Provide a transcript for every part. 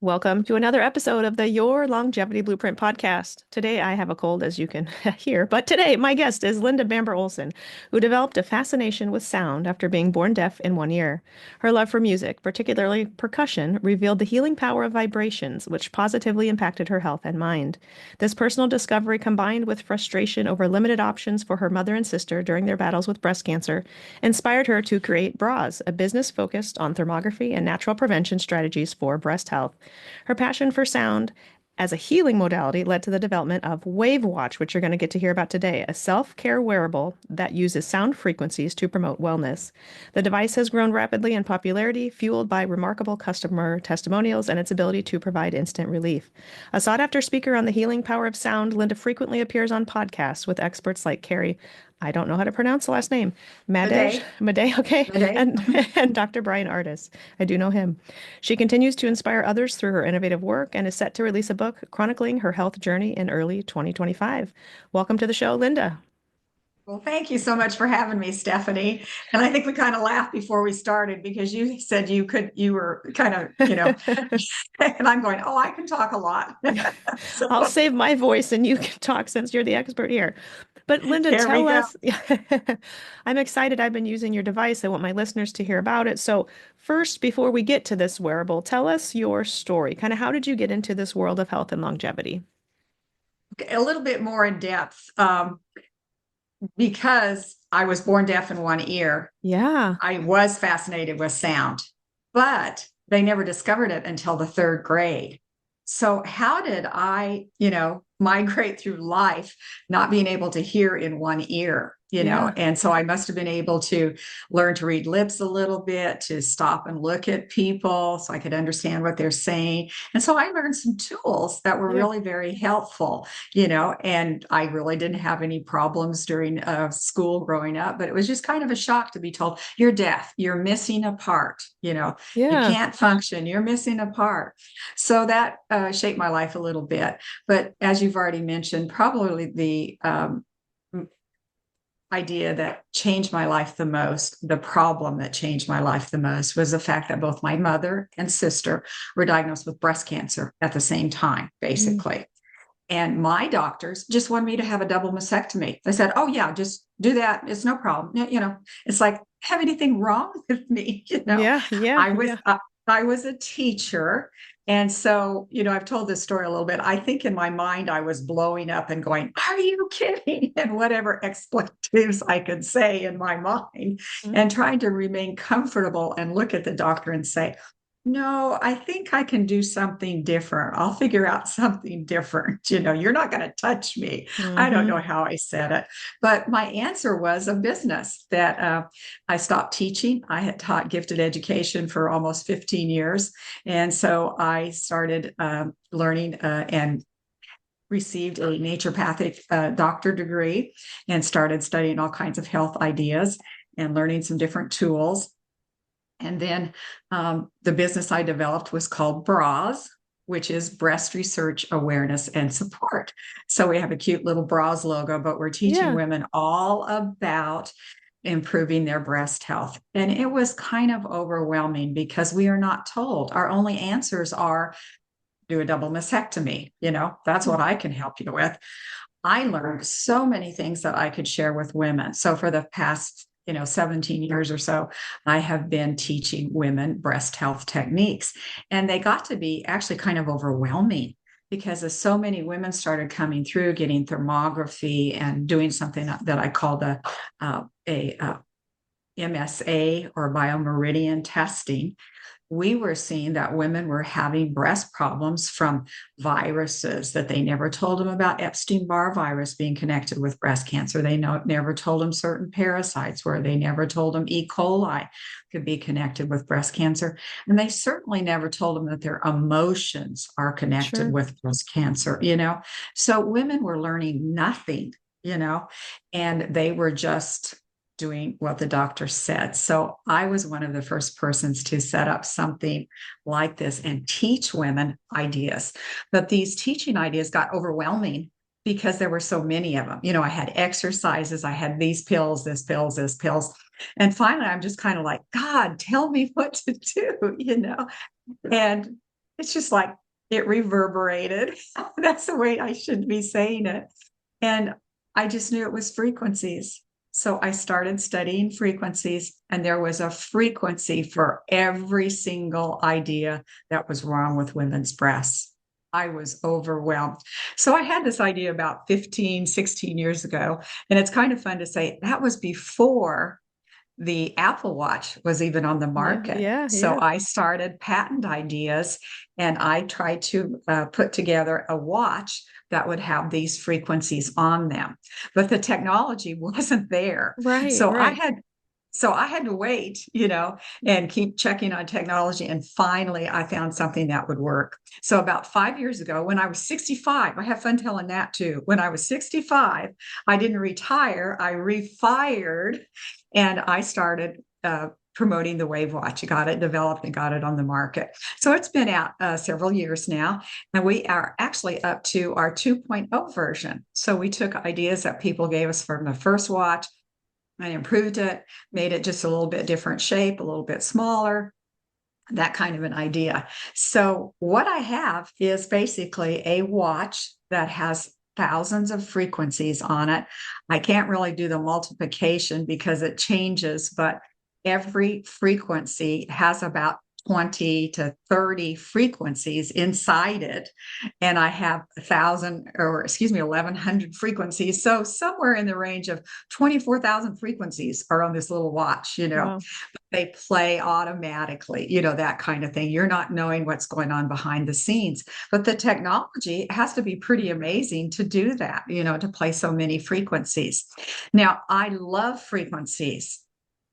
Welcome to another episode of the Your Longevity Blueprint podcast. Today I have a cold, as you can hear, but today my guest is Linda Bamber-Olson, who developed a fascination with sound after being born deaf in one ear. Her love for music, particularly percussion, revealed the healing power of vibrations, which positively impacted her health and mind. This personal discovery, combined with frustration over limited options for her mother and sister during their battles with breast cancer, inspired her to create Bras, a business focused on thermography and natural prevention strategies for breast health. Her passion for sound as a healing modality led to the development of WavWatch, which you're going to get to hear about today, a self-care wearable that uses sound frequencies to promote wellness. The device has grown rapidly in popularity, fueled by remarkable customer testimonials and its ability to provide instant relief. A sought-after speaker on the healing power of sound, Linda frequently appears on podcasts with experts like Carrie, I don't know how to pronounce the last name, Day, Madej, okay, the day. and Dr. Brian Artis. I do know him. She continues to inspire others through her innovative work and is set to release a book chronicling her health journey in early 2025. Welcome to the show, Linda. Well, thank you so much for having me, Stephanie. And I think we kind of laughed before we started because you said you were kind of, and I'm going, oh, I can talk a lot. So I'll save my voice and you can talk since you're the expert here. But Linda, there we tell go. us, I'm excited. I've been using your device. I want my listeners to hear about it. So first, before we get to this wearable, tell us your story. Kind of how did you get into this world of health and longevity? Okay, a little bit more in depth. Because I was born deaf in one ear, Yeah. I was fascinated with sound, but they never discovered it until the third grade. So how did I, migrate through life not being able to hear in one ear, Yeah. And so I must have been able to learn to read lips a little bit, to stop and look at people so I could understand what they're saying. And so I learned some tools that were Yeah. really very helpful, and I really didn't have any problems during school growing up, but it was just kind of a shock to be told, you're deaf, you're missing a part, you Yeah. can't function, you're missing a part. So that shaped my life a little bit. But as you've already mentioned, probably the idea that changed my life the most, the problem that changed my life the most, was the fact that both my mother and sister were diagnosed with breast cancer at the same time, Mm. basically. And my doctors just wanted me to have a double mastectomy. They said, "Oh yeah, just do that. It's no problem." It's like, have anything wrong with me? Yeah. Yeah. I was Yeah. I was a teacher, and so I've told this story a little bit. I think in my mind I was blowing up and going, "Are you kidding?" and whatever expletives I could say in my mind, Mm. and trying to remain comfortable and look at the doctor and say, no, I think I can do something different. I'll figure out something different. You're not going to touch me. I don't Hmm. know how I said it, but my answer was a business that I stopped teaching. I had taught gifted education for almost 15 years. And so I started learning and received a naturopathic doctor degree and started studying all kinds of health ideas and learning some different tools. And then the business I developed was called Bras, which is Breast Research Awareness and Support. So we have a cute little Bras logo, but we're teaching Yeah. women all about improving their breast health. And it was kind of overwhelming because we are not told. Our only answers are do a double mastectomy. That's what I can help you with. I learned so many things that I could share with women. So for the past 17 years or so, I have been teaching women breast health techniques. And they got to be actually kind of overwhelming because as so many women started coming through, getting thermography and doing something that I called a MSA or biomeridian testing, we were seeing that women were having breast problems from viruses that they never told them about. Epstein-Barr virus being connected with breast cancer. They never told them certain parasites were. They never told them E. coli could be connected with breast cancer. And they certainly never told them that their emotions are connected Sure. with breast cancer. So women were learning nothing, you know, and they were just doing what the doctor said. So I was one of the first persons to set up something like this and teach women ideas. But these teaching ideas got overwhelming because there were so many of them. I had exercises, I had these pills, this pills, this pills. And finally, I'm just kind of like, God, tell me what to do. And It's just like it reverberated. That's the way I should be saying it. And I just knew it was frequencies. So I started studying frequencies, and there was a frequency for every single idea that was wrong with women's breasts. I was overwhelmed. So I had this idea about 15, 16 years ago. And it's kind of fun to say that was before the Apple Watch was even on the Yeah, market. yeah, So yeah. I started patent ideas, and I tried to put together a watch that would have these frequencies on them. But the technology wasn't there. Right, So I right. had so I had to wait, and keep checking on technology. And finally, I found something that would work. So about 5 years ago, when I was 65, I have fun telling that too. When I was 65, I didn't retire, I refired, and I started promoting the WavWatch. I got it developed and got it on the market. So it's been out several years now, and we are actually up to our 2.0 version. So we took ideas that people gave us from the first watch and improved it, made it just a little bit different shape, a little bit smaller, that kind of an idea. So what I have is basically a watch that has thousands of frequencies on it. I can't really do the multiplication because it changes, but every frequency has about 20 to 30 frequencies inside it. And I have 1,100 frequencies. So somewhere in the range of 24,000 frequencies are on this little watch, Wow. they play automatically, that kind of thing. You're not knowing what's going on behind the scenes. But the technology has to be pretty amazing to do that, to play so many frequencies. Now, I love frequencies.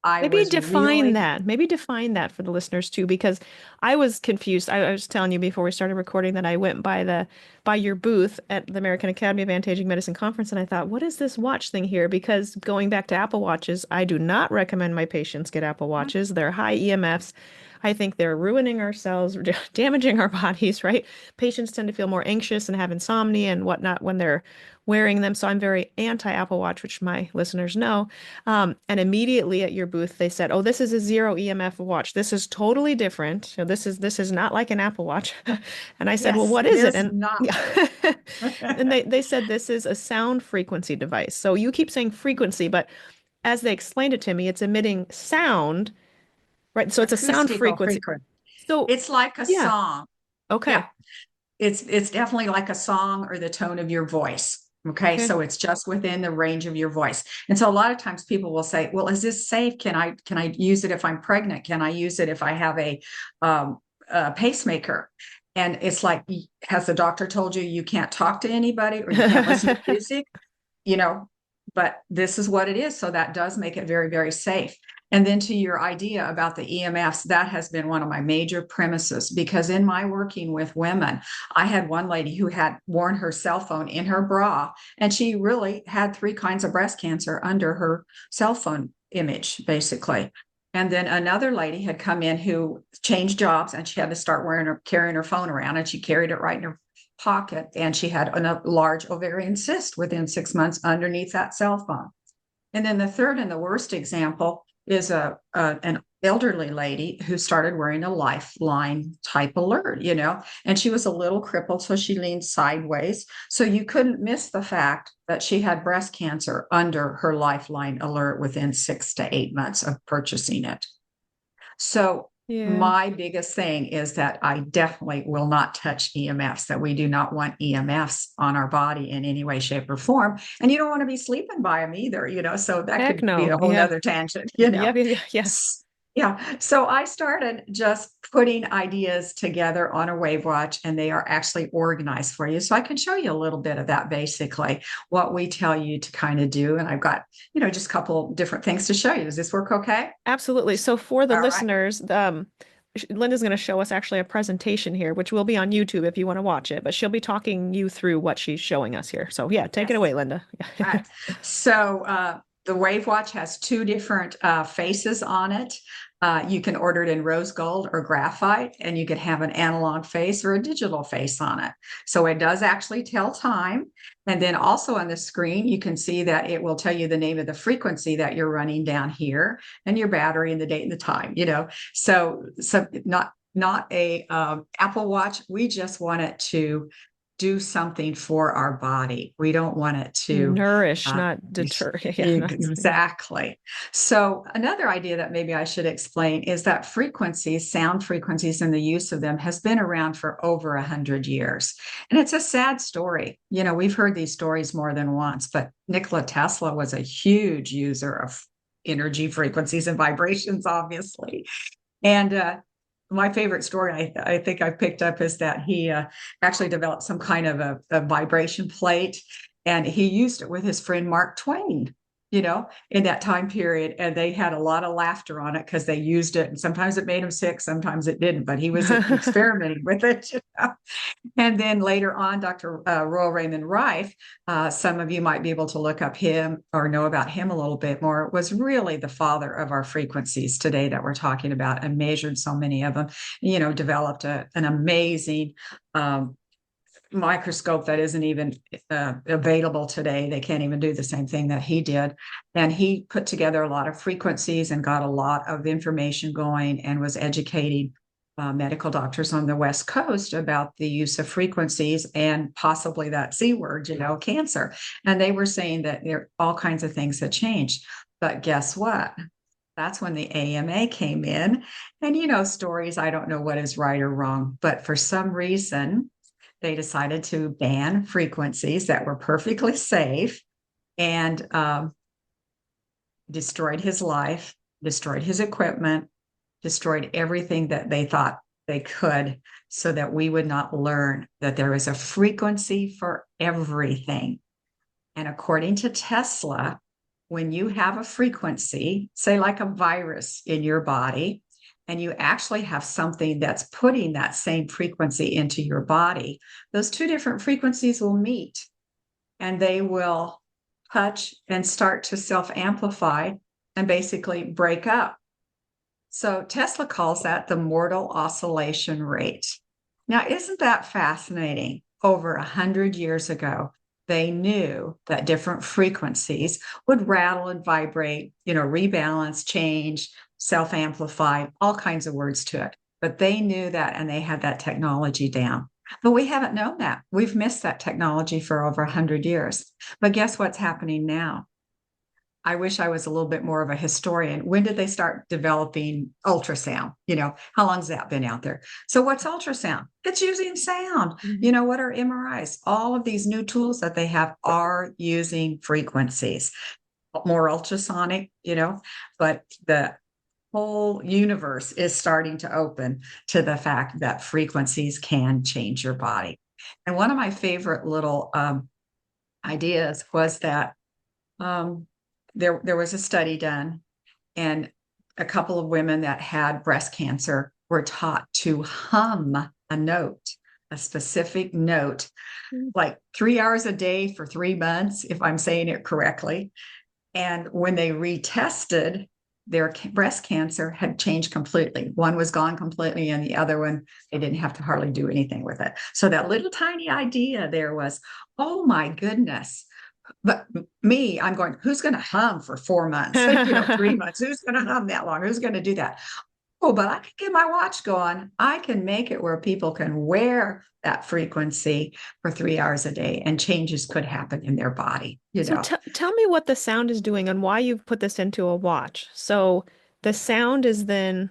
I Maybe was define really that. Maybe define that for the listeners too, because I was confused. I was telling you before we started recording that I went by your booth at the American Academy of Anti-Aging Medicine conference, and I thought, what is this watch thing here? Because going back to Apple Watches, I do not recommend my patients get Apple Watches. They're high EMFs. I think they're ruining our cells, damaging our bodies, right? Patients tend to feel more anxious and have insomnia and whatnot when they're wearing them. So I'm very anti-Apple Watch, which my listeners know. And immediately at your booth, they said, "Oh, this is a zero EMF watch. This is totally different. So this is not like an Apple Watch." And I said, "Well, yes, what it is it?" is And not. yeah, and they said this is a sound frequency device. So you keep saying frequency, but as they explained it to me, it's emitting sound, right? So it's a sound Acoustical frequency. frequency. So It's like a yeah, song. Yeah, okay, it's definitely like a song or the tone of your voice. Okay, okay, so it's just within the range of your voice. And so a lot of times people will say, well, is this safe? Can I use it if I'm pregnant? Can I use it if I have a pacemaker? And it's like, has the doctor told you you can't talk to anybody or you can't listen to music? you know, but this is what it is. So that does make it very, very safe. And then to your idea about the EMFs, that has been one of my major premises because in my working with women, I had one lady who had worn her cell phone in her bra, and she really had three kinds of breast cancer under her cell phone image, basically. And then another lady had come in who changed jobs and she had to start carrying her phone around, and she carried it right in her pocket, and she had a large ovarian cyst within 6 months underneath that cell phone. And then the third and the worst example is an elderly lady who started wearing a lifeline type alert, and she was a little crippled, so she leaned sideways. So you couldn't miss the fact that she had breast cancer under her lifeline alert within 6 to 8 months of purchasing it. So yeah, my biggest thing is that I definitely will not touch EMFs, that we do not want EMFs on our body in any way, shape, or form. And you don't want to be sleeping by them either, so that heck could be no, a whole yeah, nother tangent. yeah, yeah, yes, Yeah. So I started just putting ideas together on a WavWatch, and they are actually organized for you. So I can show you a little bit of that, basically, what we tell you to kind of do. And I've got, just a couple different things to show you. Does this work okay? absolutely. So for the All right. listeners, Linda's going to show us actually a presentation here, which will be on YouTube if you want to watch it, but she'll be talking you through what she's showing us here. So yeah, take it Yes. away, Linda. All right. So the WaveWatch has two different faces on it. You can order it in rose gold or graphite, and you can have an analog face or a digital face on it. So it does actually tell time. And then also on the screen, you can see that it will tell you the name of the frequency that you're running down here and your battery and the date and the time, So not not a Apple Watch. We just want it to do something for our body. We don't want it to Nourish, uh, not deter. Yeah, not, exactly. So another idea that maybe I should explain is that frequencies, sound frequencies, and the use of them has been around for over 100 years. And it's a sad story. You know, we've heard these stories more than once, but Nikola Tesla was a huge user of energy frequencies and vibrations, obviously. And my favorite story I think I picked up is that he actually developed some kind of a vibration plate, and he used it with his friend Mark Twain, in that time period. And they had a lot of laughter on it because they used it. And sometimes it made him sick, sometimes it didn't, but he was experimenting with it. And then later on, Dr. Royal Raymond Rife, some of you might be able to look up him or know about him a little bit more, was really the father of our frequencies today that we're talking about, and measured so many of them, developed an amazing microscope that isn't even available today. They can't even do the same thing that he did. And he put together a lot of frequencies and got a lot of information going, and was educating medical doctors on the West Coast about the use of frequencies and possibly that C word, cancer. And they were saying that there all kinds of things had changed. But guess what? That's when the AMA came in. And, stories, I don't know what is right or wrong, but for some reason, they decided to ban frequencies that were perfectly safe, and destroyed his life, destroyed his equipment, destroyed everything that they thought they could, so that we would not learn that there is a frequency for everything. And according to Tesla, when you have a frequency, say like a virus in your body, and you actually have something that's putting that same frequency into your body, those two different frequencies will meet, and they will touch and start to self-amplify and basically break up. So Tesla calls that the mortal oscillation rate. Now, isn't that fascinating? Over 100 years ago, they knew that different frequencies would rattle and vibrate, rebalance, change, self-amplify, all kinds of words to it. But they knew that, and they had that technology down. But we haven't known that. We've missed that technology for over 100 years. But guess what's happening now? I wish I was a little bit more of a historian. When did they start developing ultrasound? How long has that been out there? So what's ultrasound? It's using sound. Mhm. What are MRIs? All of these new tools that they have are using frequencies, more ultrasonic, but the whole universe is starting to open to the fact that frequencies can change your body. And one of my favorite little ideas was that there was a study done, and a couple of women that had breast cancer were taught to hum a note, a specific note, like 3 hours a day for 3 months, if I'm saying it correctly. And when they retested, their breast cancer had changed completely. One was gone completely, and the other one, they didn't have to hardly do anything with it. So that little tiny idea there was, oh my goodness. But me, I'm going, who's going to hum for 4 months? 3 months. Who's going to hum that long? Who's going to do that? Oh, but I can get my watch going. I can make it where people can wear that frequency for 3 hours a day, and changes could happen in their body, So tell me what the sound is doing and why you've put this into a watch. So the sound is then,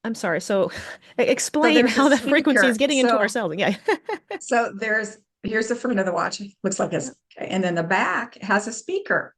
I'm sorry, so So explain there's a how the frequency is speaker. getting into our So cells. Yeah. so here's the front of the watch. Looks like this. Okay. And then the back has a speaker.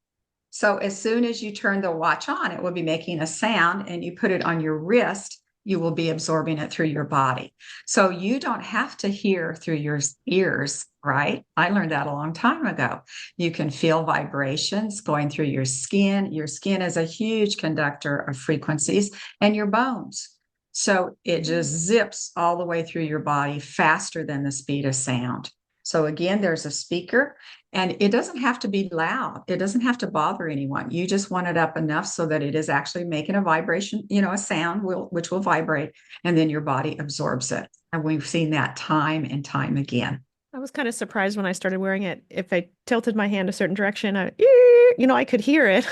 So as soon as you turn the watch on, it will be making a sound, and you put it on your wrist, you will be absorbing it through your body. So you don't have to hear through your ears, right? I learned that a long time ago. You can feel vibrations going through your skin. Your skin is a huge conductor of frequencies, and your bones. So it just zips all the way through your body faster than the speed of sound. So again, there's a speaker. And it doesn't have to be loud. It doesn't have to bother anyone. You just want it up enough so that it is actually making a vibration, a sound which will vibrate, and then your body absorbs it. And we've seen that time and time again. I was kind of surprised when I started wearing it. If I tilted my hand a certain direction, I could hear it.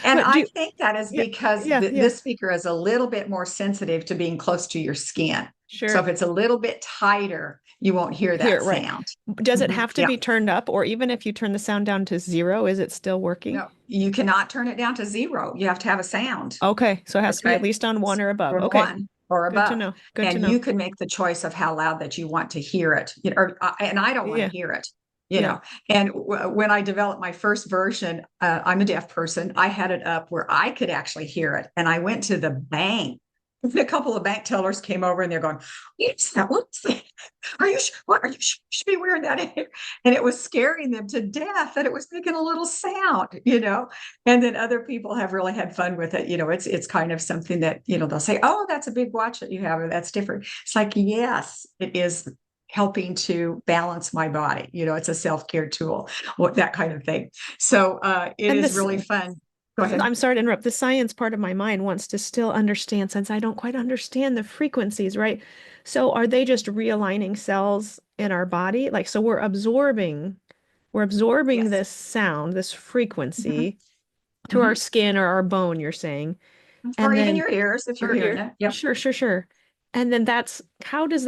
And But I think that is yeah, because yeah, yeah, this speaker is a little bit more sensitive to being close to your skin. So if sure. it's a little bit tighter, you won't hear Here, that right. sound. Does it Mhm. have to Yeah. be turned up, or even if you turn the sound down to zero, is it still working? No, you cannot turn it down to zero. You have to have a sound. Okay, so it has to be at Okay. least on one or above. Or Okay, one or good to above. know. Good to And know. you can make the choice of how loud that you want to hear it. And I don't want to Yeah, hear it, you yeah. know. And when I developed my first version, I'm a deaf person. I had it up where I could actually hear it. And I went to the bank. A couple of bank tellers came over and they're going, "What's that? What's that? Are you? What are you? Should be wearing that in here?" And it was scaring them to death that it was making a little sound. And then other people have really had fun with it. It's kind of something that, they'll say, "Oh, that's a big watch that you have, or that's different." It's like, yes, it is helping to balance my body. It's a self-care tool, that kind of thing. So it And is this, really fun. Go ahead. I'm sorry to interrupt. The science part of my mind wants to still understand since I don't quite understand the frequencies, right? So are they just realigning cells in our body? Like, so we're absorbing Yes. this sound, this Mhm. frequency to our Mhm. skin or our bone, you're saying. Or And even then, your ears if you're or hearing ear, it. Yep. sure, sure, sure. And then how does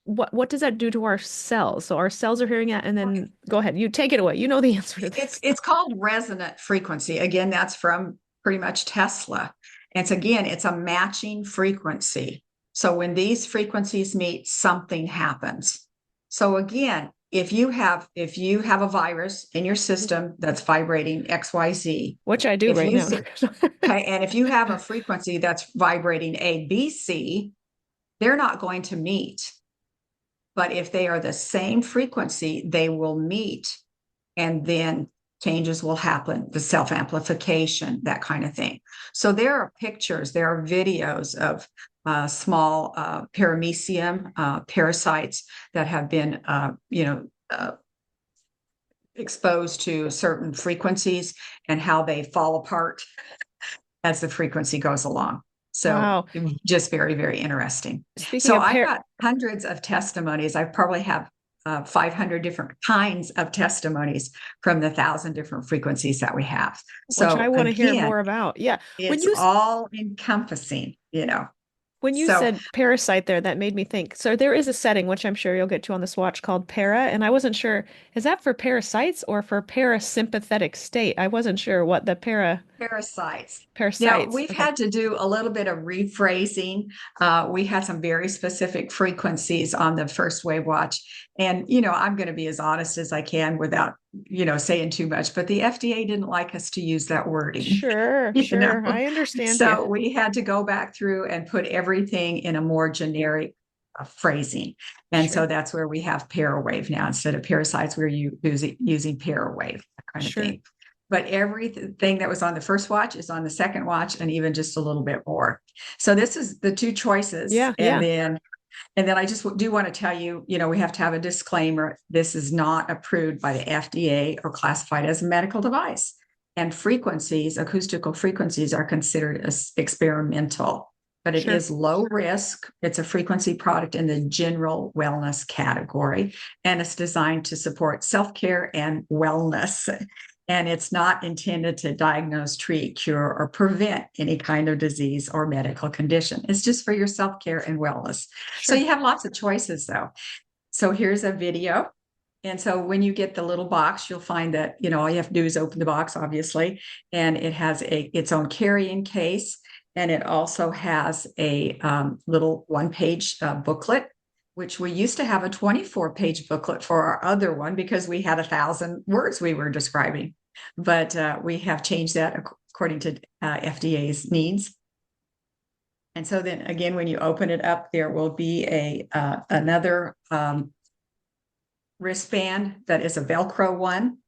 what does that do to our cells? So our cells are hearing it, and then go ahead, you take it away. You know the answer to It's this. it's called resonant frequency. Again, that's from pretty much Tesla. It's a matching frequency. So when these frequencies meet, something happens. So again, if you have a virus in your system that's vibrating XYZ, Which I do if right you now. see, okay, and if you have a frequency that's vibrating ABC, they're not going to meet. But if they are the same frequency, they will meet, and then changes will happen, the self amplification, that kind of thing. So there are pictures, there are videos of small paramecium parasites that have been, exposed to certain frequencies and how they fall apart as the frequency goes along. So Wow. just very, very interesting. Speaking So of I've got hundreds of testimonies. I probably have 500 different kinds of testimonies from the 1,000 different frequencies that we have. which I So want to hear again, more about. Yeah. When it's you all encompassing. when you So said parasite there, that made me think. So there is a setting, which I'm sure you'll get to on the swatch, called para, and I wasn't sure, is that for parasites or for parasympathetic state? I wasn't sure what the parasites. Now, parasites. we've Okay. had to do a little bit of rephrasing. We had some very specific frequencies on the first WavWatch. And, I'm going to be as honest as I can without, saying too much, but the FDA didn't like us to use that wording. Sure, you know, sure. I understand. Yeah. so we had to go back through and put everything in a more generic phrasing. And so Sure. that's where we have parawave now. Instead of parasites, we're using parawave, that kind of Sure. thing. But everything that was on the first watch is on the second watch, and even just a little bit more. So this is the two choices. Yeah, And yeah. then and then I just do want to tell you, we have to have a disclaimer. This is not approved by the FDA or classified as a medical device. And acoustical frequencies, are considered as experimental, but it Sure. is low risk. It's a frequency product in the general wellness category, and it's designed to support self care and wellness. And it's not intended to diagnose, treat, cure, or prevent any kind of disease or medical condition. It's just for your self care and wellness. So Sure. you have lots of choices, though. So here's a video. And so when you get the little box, you'll find that, all you have to do is open the box, obviously, and it has its own carrying case. And it also has a little one-page booklet, which we used to have a 24-page booklet for our other one because we had 1,000 words we were describing. But we have changed that according to FDA's needs. And so then again, when you open it up, there will be another wristband that is a Velcro one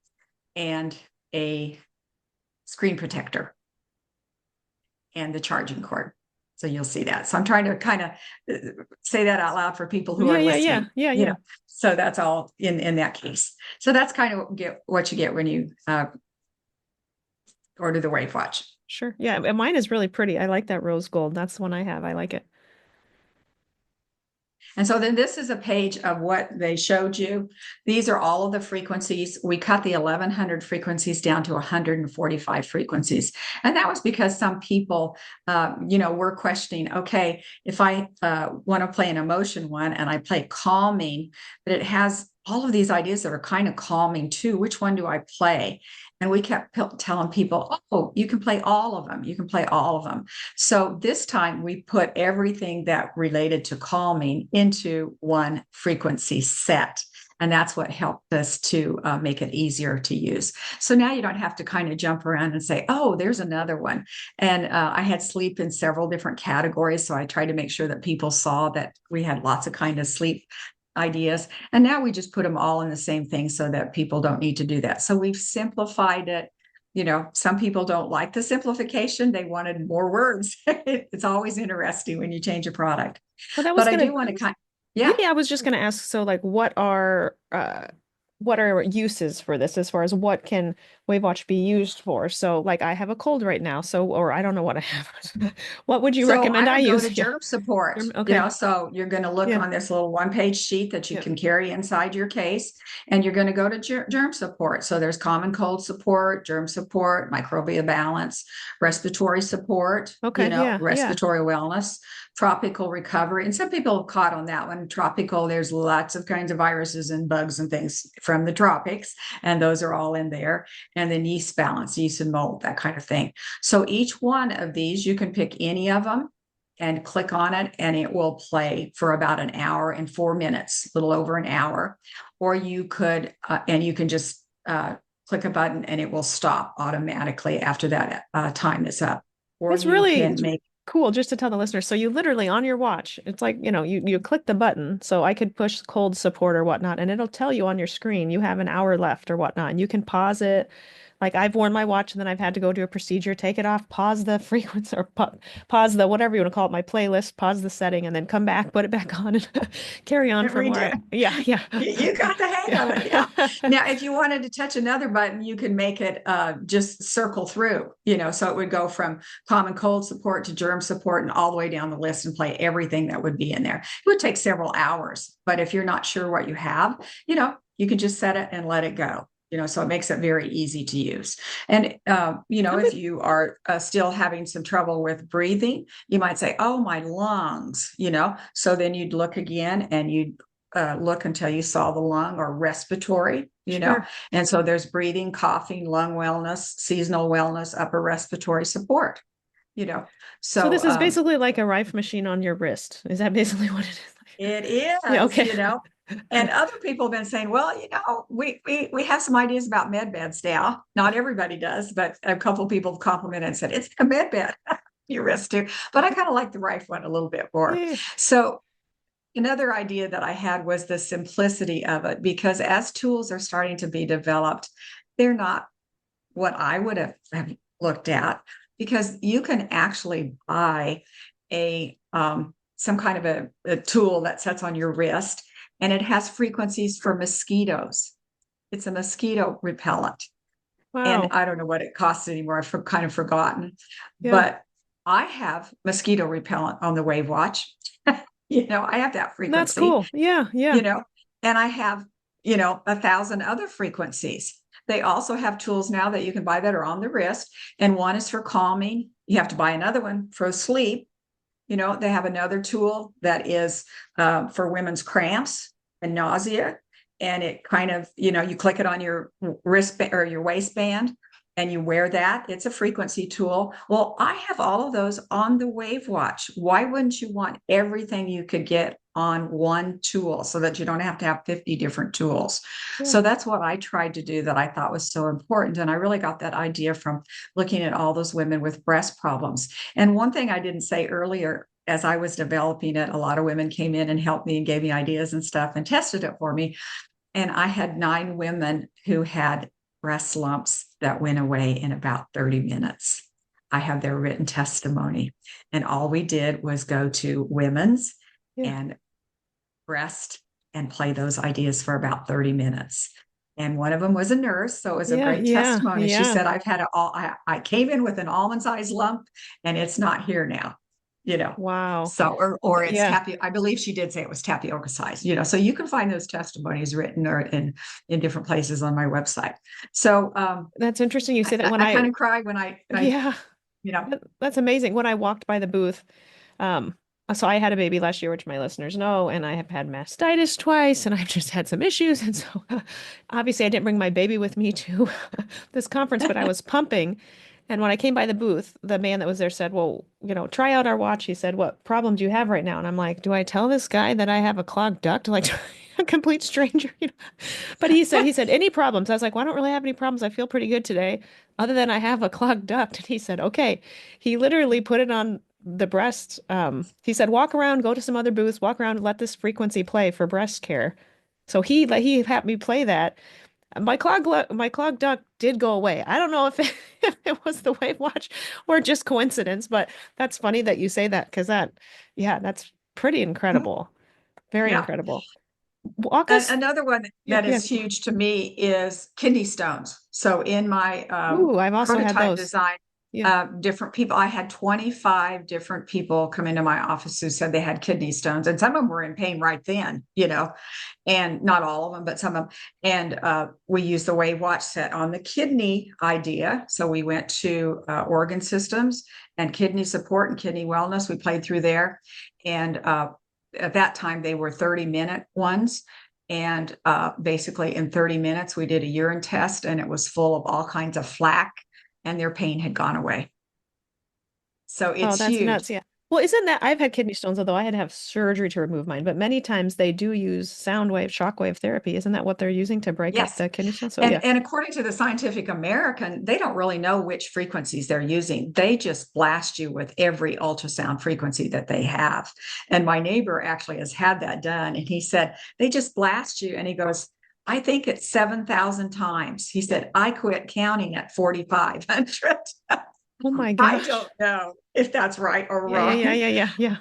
and a screen protector and the charging cord. So you'll see that. So I'm trying to kind of say that out loud for people who Yeah, are yeah, yeah. listening. Yeah, yeah. So that's all in that case. So that's kind of what you get when you order the WaveWatch. Sure. Yeah, and mine is really pretty. I like that rose gold. That's the one I have. I like it. And so then this is a page of what they showed you. These are all of the frequencies. We cut the 1100 frequencies down to 145 frequencies. And that was because some people, were questioning, okay, if I want to play an emotion one and I play calming, but it has all of these ideas that are kind of calming too, which one do I play? And we kept telling people, oh, you can play all of them. You can play all of them. So this time we put everything that related to calming into one frequency set. And that's what helped us to make it easier to use. So now you don't have to kind of jump around and say, oh, there's another one. And I had sleep in several different categories. So I tried to make sure that people saw that we had lots of kind of sleep ideas. And now we just put them all in the same thing so that people don't need to do that. So we've simplified it. Some people don't like the simplification. They wanted more words. It's always interesting when you change a product. Well, that was But I gonna, do want to yeah, yeah. I was just gonna ask, so like what are uses for this as far as what can WaveWatch be used for? So like I have a cold right now, so or I don't know what I have. What would you So recommend I I would go to use? Yeah. germ support, Okay. so you're going to look Yeah. on this little one-page sheet that you Yeah. can carry inside your case, and you're going to go to germ support. So there's common cold support, germ support, microbial balance, respiratory support, Okay. Yeah. Yeah. respiratory wellness, tropical recovery. And some people have caught on that one. Tropical, there's lots of kinds of viruses and bugs and things from the tropics, and those are all in there. And then yeast balance, yeast and mold, that kind of thing. So each one of these, you can pick any of them and click on it, and it will play for about an hour and 4 minutes, a little over an hour. Or you could, and you can just click a button and it will stop automatically after that time is up. Or It's you really can make cool just to tell the listeners. So you literally on your watch, it's like, you click the button. So I could push cold support or whatnot, and it'll tell you on your screen you have an hour left or whatnot. And you can pause it. Like I've worn my watch and then I've had to go do a procedure, take it off, pause the frequency or pause the whatever you want to call it, my playlist, pause the setting, and then come back, put it back on and carry on from redo. where yeah, yeah. You got the hang of it. Yeah. Yeah. Now, if you wanted to touch another button, you can make it just circle through, so it would go from common cold support to germ support and all the way down the list and play everything that would be in there. It would take several hours, but if you're not sure what you have, you can just set it and let it go. So it makes it very easy to use. And, if you are still having some trouble with breathing, you might say, oh, my lungs, so then you'd look again and you'd look until you saw the lung or respiratory, Sure. and so there's breathing, coughing, lung wellness, seasonal wellness, upper respiratory support, you know. So So this is basically like a Rife machine on your wrist. Is that basically what it is? it Yeah, is, okay. and other people have been saying, well, we have some ideas about med beds now. Not everybody does, but a couple of people have complimented and said, it's a med bed, your wrist too. But I kind of like the Rife one a little bit more. Yeah. So another idea that I had was the simplicity of it, because as tools are starting to be developed, they're not what I would have looked at, because you can actually buy a some kind of a tool that sits on your wrist, and it has frequencies for mosquitoes. It's a mosquito repellent. And Wow. I don't know what it costs anymore. I've kind of forgotten. Yeah. But I have mosquito repellent on the WavWatch. I have that That's frequency, cool. Yeah, you yeah. know, and I have, 1,000 other frequencies. They also have tools now that you can buy that are on the wrist. And one is for calming. You have to buy another one for sleep. They have another tool that is for women's cramps and nausea. And it kind of, you click it on your wrist or your waistband and you wear that. It's a frequency tool. Well, I have all of those on the WavWatch. Why wouldn't you want everything you could get on one tool so that you don't have to have 50 different tools? Yeah. So that's what I tried to do that I thought was so important. And I really got that idea from looking at all those women with breast problems. And one thing I didn't say earlier, as I was developing it, a lot of women came in and helped me and gave me ideas and stuff and tested it for me. And I had 9 women who had breast lumps that went away in about 30 minutes. I have their written testimony. And all we did was go to women's Yeah. and breast and play those ideas for about 30 minutes. And one of them was a nurse. So it was a Yeah, great yeah, testimony. She yeah. said, I came in with an almond sized lump and it's not here now. Wow. So, or it's Yeah, I believe she did say it was tapioca size, so you can find those testimonies written or in different places on my website. So, that's interesting you say that. I kind of cried when Yeah, you know, that's amazing. When I walked by the booth, um, so I had a baby last year, which my listeners know, and I have had mastitis twice, and I've just had some issues. And so obviously I didn't bring my baby with me to this conference, but I was pumping. And when I came by the booth, the man that was there said, well, try out our watch. He said, what problem do you have right now? And I'm like, do I tell this guy that I have a clogged duct? Like a complete stranger, But he said, any problems? I was like, well, I don't really have any problems. I feel pretty good today, other than I have a clogged duct. And he said, okay. He literally put it on the breast. He said, walk around, go to some other booths, walk around, and let this frequency play for breast care. So he had me play that. My clogged duct did go away. I don't know if it, if it was the WavWatch or just coincidence, but that's funny that you say that because yeah, that's pretty incredible. Very yeah. incredible. Walk us. Another one Yeah, that yeah. is huge to me is kidney stones. So in my Ooh, I've also had prototype those. design, Yeah. different people, I had 25 different people come into my office who said they had kidney stones, and some of them were in pain right then, and not all of them, but some of them. And we used the WavWatch set on the kidney idea. So we went to organ systems and kidney support and kidney wellness. We played through there. And at that time, they were 30-minute ones. And basically, in 30 minutes, we did a urine test, and it was full of all kinds of flack, and their pain had gone away. So Oh, it's that's huge. nuts. Yeah. Well, isn't that I've had kidney stones, although I had to have surgery to remove mine, but many times they do use sound wave, shockwave therapy. Isn't that what they're using to break up Yes. the kidney stones? So And, yeah. and according to the Scientific American, they don't really know which frequencies they're using. They just blast you with every ultrasound frequency that they have. And my neighbor actually has had that done. And he said, they just blast you. And he goes, I think it's 7,000 times. He said, I quit counting at 4,500. Oh my I gosh. don't know if that's right or Yeah, yeah, yeah, wrong. yeah, yeah, yeah.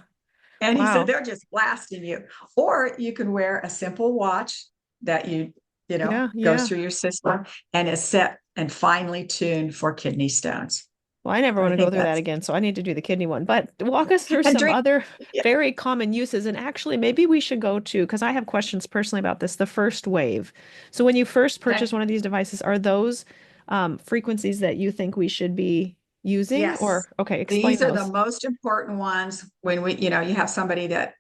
And he said, Wow. they're just blasting you. Or you can wear a simple watch that Yeah, goes yeah. through your system and is set and finely tuned for kidney stones. Well, I never So want I to go think through that that's, again, so I need to do the kidney one. But walk us through and some drink. other Yeah. very common uses. And actually, maybe we should go to, because I have questions personally about this, the first wave. So when you first Okay. purchase one of these devices, are those frequencies that you think we should be using? Yes. Or, okay, explain These are the those. most important ones when you have somebody that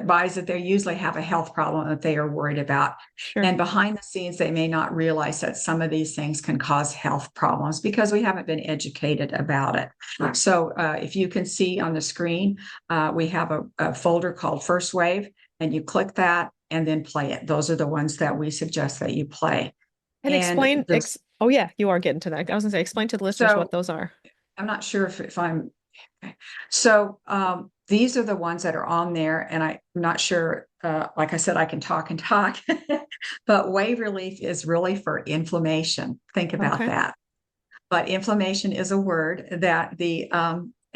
buys it, they usually have a health problem that they are worried about. Sure. And behind the scenes, they may not realize that some of these things can cause health problems because we haven't been educated about it. So if you can see on the screen, we have a folder called First Wave, and you click that and then play it. Those are the ones that we suggest that you play. And And explain, oh yeah, you are getting to that. I was gonna say, explain to the listeners what so those are. I'm not sure if I'm okay. So these are the ones that are on there, and I'm not sure. Like I said, I can talk and talk, but wave relief is really for inflammation. Think about Okay. that. But inflammation is a word that the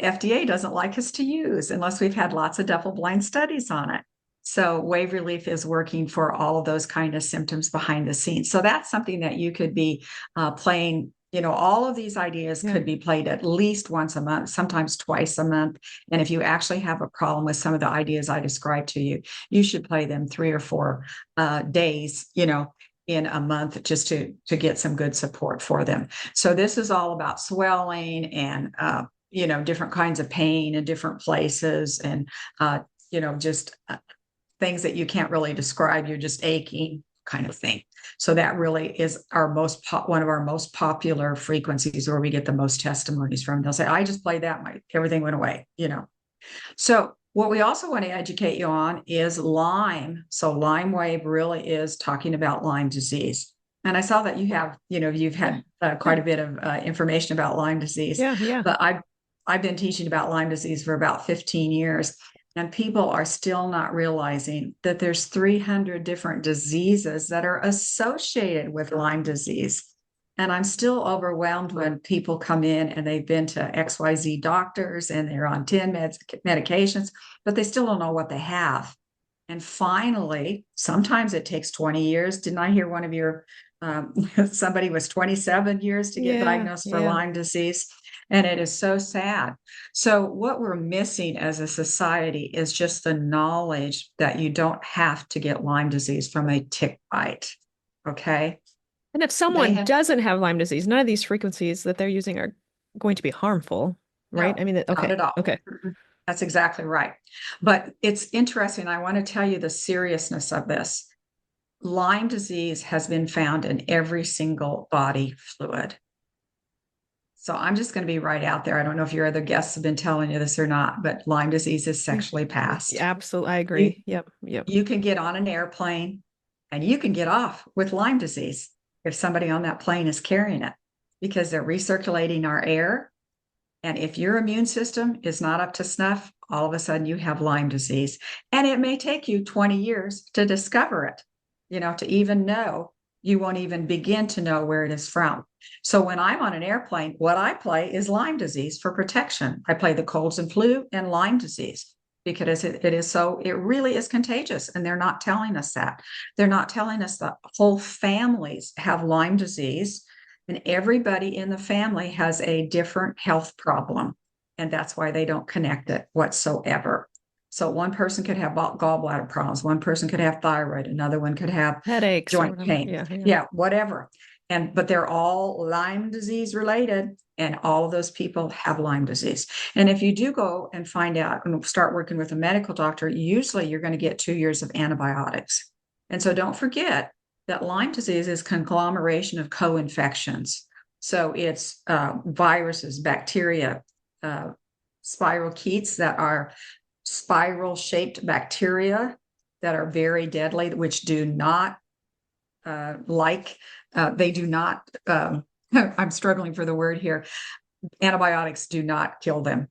FDA doesn't like us to use unless we've had lots of double-blind studies on it. So wave relief is working for all of those kind of symptoms behind the scenes. So that's something that you could be playing. All of these ideas Yeah. could be played at least once a month, sometimes twice a month. And if you actually have a problem with some of the ideas I described to you, you should play them 3 or 4 days, in a month, just to get some good support for them. So this is all about swelling and different kinds of pain in different places, and just things that you can't really describe. You're just aching, kind of thing. So that really is one of our most popular frequencies, where we get the most testimonies from. They'll say, I just played that, everything went away. So what we also want to educate you on is Lyme. So Lyme wave really is talking about Lyme disease. And I saw that you've Yeah. had Yeah. quite a bit of information about Lyme disease, Yeah. Yeah. but I've been teaching about Lyme disease for about 15 years, and people are still not realizing that there's 300 different diseases that are associated with Lyme disease. And I'm still overwhelmed when people come in and they've been to XYZ doctors and they're on 10 medications, but they still don't know what they have. And finally, sometimes it takes 20 years. Didn't I hear one of your, somebody was 27 years to get Yeah, diagnosed for yeah. Lyme disease? And it is so sad. So, what we're missing as a society is just the knowledge that you don't have to get Lyme disease from a tick bite. Okay. And if They someone have doesn't have Lyme disease, none of these frequencies that they're using are going to be harmful, right? no, I mean, not okay, at all. okay. That's exactly right. But it's interesting. I want to tell you the seriousness of this. Lyme disease has been found in every single body fluid. So I'm just going to be right out there. I don't know if your other guests have been telling you this or not, but Lyme disease is sexually passed. Absolutely, I You, agree. Yep, yep. you can get on an airplane and you can get off with Lyme disease if somebody on that plane is carrying it because they're recirculating our air. And if your immune system is not up to snuff, all of a sudden you have Lyme disease. And it may take you 20 years to discover it, to even know. You won't even begin to know where it is from. So when I'm on an airplane, what I play is Lyme disease for protection. I play the colds and flu and Lyme disease because it really is contagious. And they're not telling us that. They're not telling us that whole families have Lyme disease and everybody in the family has a different health problem. And that's why they don't connect it whatsoever. So one person could have gallbladder problems, one person could have thyroid, another one could have Headaches or joint whatever. pain. Yeah, yeah. Yeah, whatever. But they're all Lyme disease related. And all of those people have Lyme disease. And if you do go and find out and start working with a medical doctor, usually you're going to get 2 years of antibiotics. And so don't forget that Lyme disease is conglomeration of co-infections. So it's viruses, bacteria, spirochetes that are spiral shaped bacteria that are very deadly, which do not they do not, I'm struggling for the word here. Antibiotics do not kill them.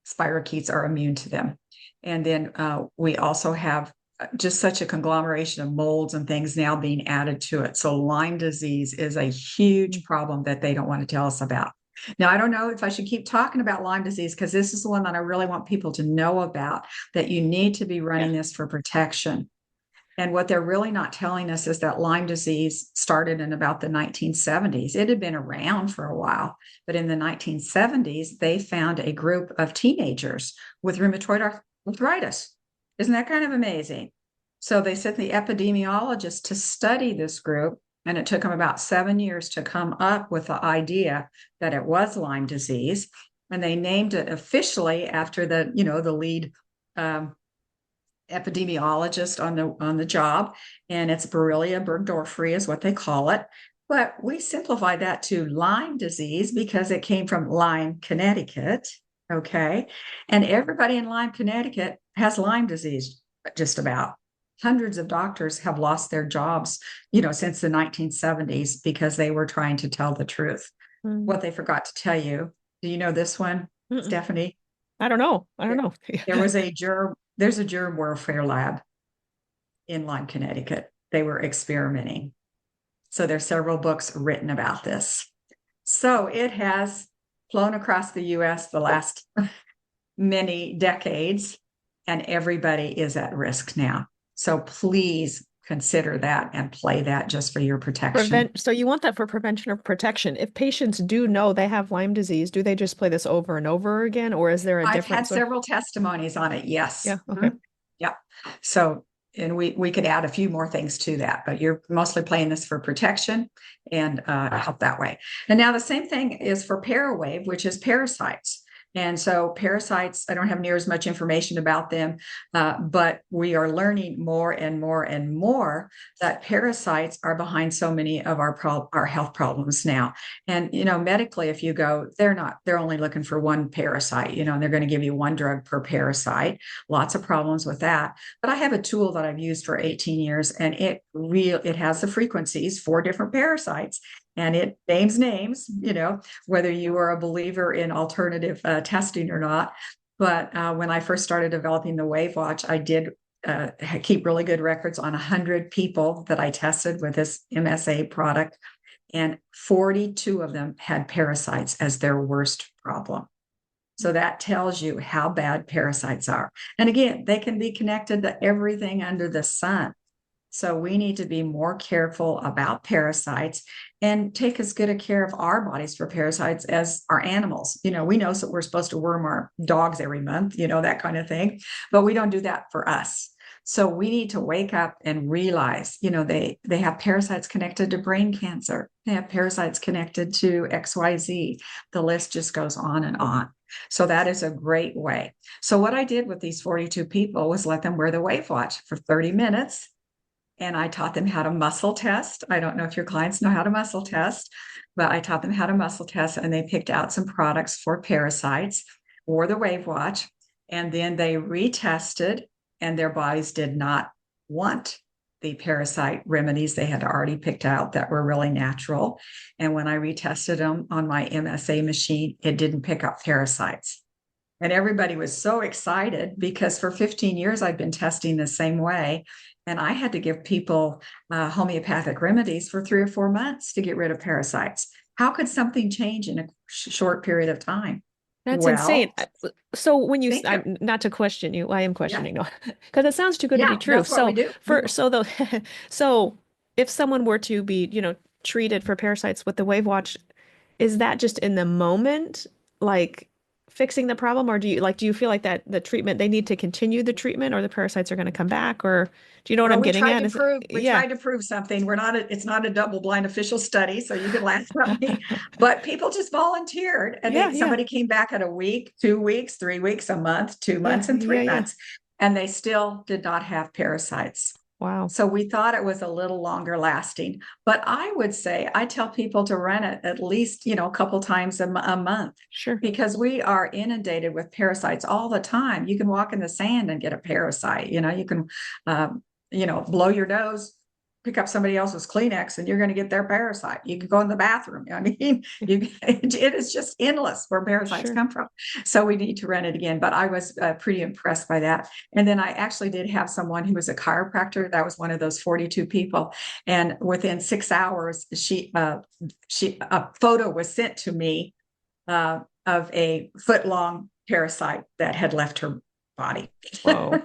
Spirochetes are immune to them. And then we also have just such a conglomeration of molds and things now being added to it. So Lyme disease is a huge problem that they don't want to tell us about. Now, I don't know if I should keep talking about Lyme disease because this is the one that I really want people to know about, that you need to be running this for protection. And what they're really not telling us is that Lyme disease started in about the 1970s. It had been around for a while, but in the 1970s, they found a group of teenagers with rheumatoid arthritis. Isn't that kind of amazing? So they sent the epidemiologist to study this group, and it took them about 7 years to come up with the idea that it was Lyme disease. And they named it officially after the lead epidemiologist on the job, and it's Borrelia burgdorferi is what they call it. But we simplify that to Lyme disease because it came from Lyme, Connecticut. Okay. And everybody in Lyme, Connecticut has Lyme disease, just about. Hundreds of doctors have lost their jobs, since the 1970s because they were trying to tell the truth. What they forgot to tell you. Do you know this one, Mm-mm. Stephanie? I don't know. I don't know. There's a germ warfare lab in Lyme, Connecticut. They were experimenting. So there's several books written about this. So it has flown across the US the last many decades, and everybody is at risk now. So please consider that and play that just for your protection. So you want that for prevention or protection. If patients do know they have Lyme disease, do they just play this over and over again, or is there a I've had difference? several testimonies on it. Yes. Yeah, okay. Yeah. So, and we could add a few more things to that, but you're mostly playing this for protection and help that way. And now the same thing is for parawave, which is parasites. And so parasites, I don't have near as much information about them, but we are learning more and more and more that parasites are behind so many of our health problems now. And medically, if you go, they're only looking for one parasite. And they're going to give you one drug per parasite. Lots of problems with that. But I have a tool that I've used for 18 years, and it has the frequencies for different parasites. And it names, whether you are a believer in alternative testing or not. But when I first started developing the WavWatch, I did keep really good records on 100 people that I tested with this MSA product, and 42 of them had parasites as their worst problem. So that tells you how bad parasites are. And again, they can be connected to everything under the sun. So we need to be more careful about parasites and take as good a care of our bodies for parasites as our animals. We know that we're supposed to worm our dogs every month, that kind of thing, but we don't do that for us. So we need to wake up and realize, they have parasites connected to brain cancer. They have parasites connected to XYZ. The list just goes on and on. So that is a great way. So what I did with these 42 people was let them wear the WavWatch for 30 minutes. And I taught them how to muscle test. I don't know if your clients know how to muscle test, but I taught them how to muscle test, and they picked out some products for parasites, wore the WavWatch, and then they retested, and their bodies did not want the parasite remedies they had already picked out that were really natural. And when I retested them on my MSA machine, it didn't pick up parasites. And everybody was so excited because for 15 years, I've been testing the same way. And I had to give people homeopathic remedies for 3 or 4 months to get rid of parasites. How could something change in a short period of time? That's insane. Well, So when you, thank you. I'm not to question you, I am Yeah. questioning, no, because it sounds too good to be Yeah, true. that's what we So do. so though, so if someone were to be, treated for parasites with the Wave Watch, is that just in the moment, like fixing the problem, or do you feel like that the treatment they need to continue the treatment, or the parasites are going to come back, or do you know what Well, I'm getting at? Is it, we yeah, tried to prove something. It's not a double blind official study, so you can laugh at me, but people just volunteered and yeah, yeah, somebody came back at a week, 2 weeks, 3 weeks, a month, 2 months, yeah, and yeah, three yeah. months, and they still did not have parasites. Wow, So we thought it was a little longer lasting, but I would say I tell people to run it at least, a couple times a month sure, because we are inundated with parasites all the time. You can walk in the sand and get a parasite. You can, blow your nose, pick up somebody else's Kleenex, and you're going to get their parasite. You can go in the bathroom. I mean, it is just endless where parasites sure. come from. So we need to run it again. But I was pretty impressed by that. And then I actually did have someone who was a chiropractor. That was one of those 42 people. And within 6 hours, a photo was sent to me of a foot-long parasite that had left her body. Whoa.